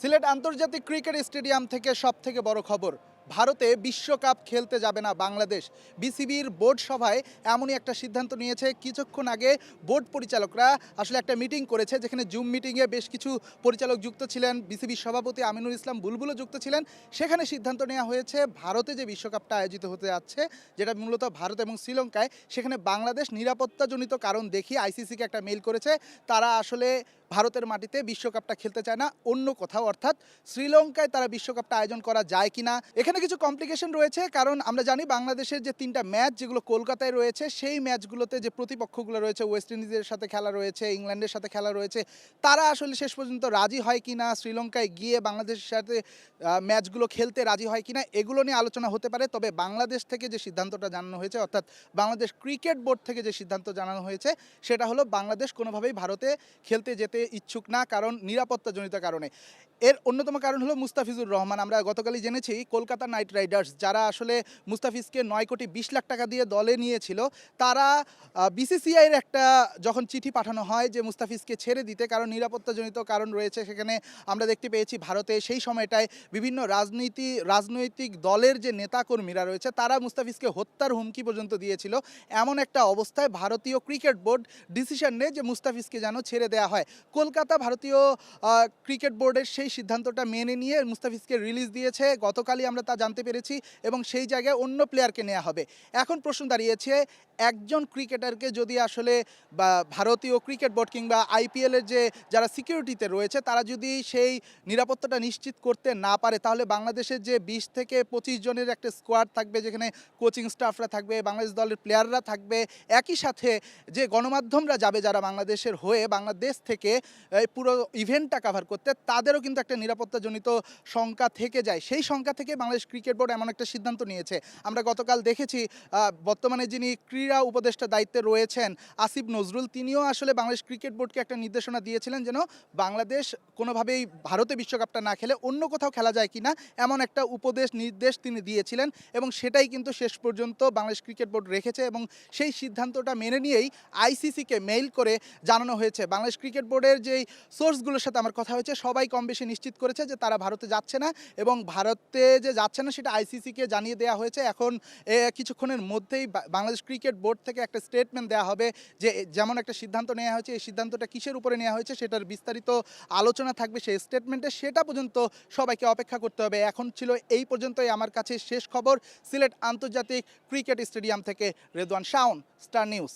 সিলেট আন্তর্জাতিক cricket stadium থেকে সবথেকে বড় খবর, ভারতে বিশ্বকাপ খেলতে যাবে না বাংলাদেশ। বিসিবির বোর্ড সভায় এমনই একটা সিদ্ধান্ত নিয়েছে। কিছুক্ষণ আগে বোর্ড পরিচালকরা আসলে একটা মিটিং করেছে, যেখানে জুম মিটিংয়ে বেশ কিছু পরিচালক যুক্ত ছিলেন, বিসিবির সভাপতি আমিনুল ইসলাম বুলবুলও যুক্ত ছিলেন। সেখানে সিদ্ধান্ত নেওয়া হয়েছে ভারতে যে বিশ্বকাপটা আয়োজিত হতে যাচ্ছে, যেটা মূলত ভারত এবং শ্রীলঙ্কায়, সেখানে বাংলাদেশ নিরাপত্তাজনিত কারণ দেখিয়ে আইসিসিকে একটা মেইল করেছে। তারা আসলে ভারতের মাটিতে বিশ্বকাপটা খেলতে চায় না, অন্য কোথাও অর্থাৎ শ্রীলঙ্কায় তারা বিশ্বকাপটা আয়োজন করা যায় কিনা। এখানে কিছু কমপ্লিকেশন রয়েছে, কারণ আমরা জানি বাংলাদেশের যে তিনটা ম্যাচ যেগুলো কলকাতায় রয়েছে, সেই ম্যাচগুলোতে যে প্রতিপক্ষগুলো রয়েছে, ওয়েস্ট ইন্ডিজের সাথে খেলা রয়েছে, ইংল্যান্ডের সাথে খেলা রয়েছে, তারা আসলে শেষ পর্যন্ত রাজি হয় কিনা, শ্রীলঙ্কায় গিয়ে বাংলাদেশের সাথে ম্যাচগুলো খেলতে রাজি হয় কিনা, এগুলো নিয়ে আলোচনা হতে পারে। তবে বাংলাদেশ থেকে যে সিদ্ধান্তটা জানানো হয়েছে, অর্থাৎ বাংলাদেশ ক্রিকেট বোর্ড থেকে যে সিদ্ধান্ত জানানো হয়েছে, সেটা হলো বাংলাদেশ কোনোভাবেই ভারতে খেলতে যেতে ইচ্ছুক না, কারণ নিরাপত্তাজনিত কারণে। এর অন্যতম কারণ হলো মুস্তাফিজুর রহমান। আমরা গতকালই জেনেছি কলকাতা নাইট রাইডার্স, যারা আসলে মুস্তাফিজকে 9,20,00,000 টাকা দিয়ে দলে নিয়েছিল, তারা বিসিসিআইয়ের একটা যখন চিঠি পাঠানো হয় যে মুস্তাফিজকে ছেড়ে দিতে, কারণ নিরাপত্তাজনিত কারণ রয়েছে, সেখানে আমরা দেখতে পেয়েছি ভারতে সেই সময়টায় বিভিন্ন রাজনৈতিক দলের যে নেতাকর্মীরা রয়েছে, তারা মুস্তাফিজকে হত্যার হুমকি পর্যন্ত দিয়েছিল। এমন একটা অবস্থায় ভারতীয় ক্রিকেট বোর্ড ডিসিশন নেয় যে মুস্তাফিজকে যেন ছেড়ে দেওয়া হয়। কলকাতা ভারতীয় ক্রিকেট বোর্ডের সেই সিদ্ধান্তটা মেনে নিয়ে মুস্তাফিজকে রিলিজ দিয়েছে। গতকালই আমরা তা জানতে পেরেছি, এবং সেই জায়গায় অন্য প্লেয়ারকে নেওয়া হবে। এখন প্রশ্ন দাঁড়িয়েছে, একজন ক্রিকেটারকে যদি আসলে বা ভারতীয় ক্রিকেট বোর্ড কিংবা আইপিএলের যে যারা সিকিউরিটিতে রয়েছে, তারা যদি সেই নিরাপত্তাটা নিশ্চিত করতে না পারে, তাহলে বাংলাদেশের যে 20 থেকে 25 জনের একটা স্কোয়াড থাকবে, যেখানে কোচিং স্টাফরা থাকবে, বাংলাদেশ দলের প্লেয়াররা থাকবে, একই সাথে যে গণমাধ্যমরা যাবে যারা বাংলাদেশের হয়ে বাংলাদেশ থেকে এই পুরো ইভেন্টটা কাভার করতে, তাদেরও কিন্তু একটা নিরাপত্তাজনিত শঙ্কা থেকে যায়। সেই শঙ্কা থেকে বাংলাদেশ ক্রিকেট বোর্ড এমন একটা সিদ্ধান্ত নিয়েছে। আমরা গতকাল দেখেছি বর্তমানে যিনি ক্রীড়া উপদেষ্টা দায়িত্বে রয়েছেন আসিফ নজরুল, তিনিও আসলে বাংলাদেশ ক্রিকেট বোর্ডকে একটা নির্দেশনা দিয়েছিলেন যেন বাংলাদেশ কোনোভাবেই ভারতে বিশ্বকাপটা না খেলে অন্য কোথাও খেলা যায় কিনা, এমন একটা নির্দেশ তিনি দিয়েছিলেন, এবং সেটাই কিন্তু শেষ পর্যন্ত বাংলাদেশ ক্রিকেট বোর্ড রেখেছে। এবং সেই সিদ্ধান্তটা মেনে নিয়েই আইসিসিকে মেইল করে জানানো হয়েছে। বাংলাদেশ ক্রিকেট বোর্ডের যেই সোর্সগুলোর সাথে আমার কথা হয়েছে, সবাই কম বেশি নিশ্চিত করেছে যে তারা ভারতে যাচ্ছে না, এবং ভারতে যে যাচ্ছে না সেটা আইসিসিকে জানিয়ে দেওয়া হয়েছে। এখন কিছুক্ষণের মধ্যেই বাংলাদেশ ক্রিকেট বোর্ড থেকে একটা স্টেটমেন্ট দেওয়া হবে যে যেমন একটা সিদ্ধান্ত নেওয়া হয়েছে, এই সিদ্ধান্তটা কিসের উপরে নেওয়া হয়েছে সেটার বিস্তারিত আলোচনা থাকবে সেই স্টেটমেন্টে। সেটা পর্যন্ত সবাইকে অপেক্ষা করতে হবে। এখন ছিল এই পর্যন্তই আমার কাছে শেষ খবর। সিলেট আন্তর্জাতিক ক্রিকেট স্টেডিয়াম থেকে রেদওয়ান শাওন, স্টার নিউজ।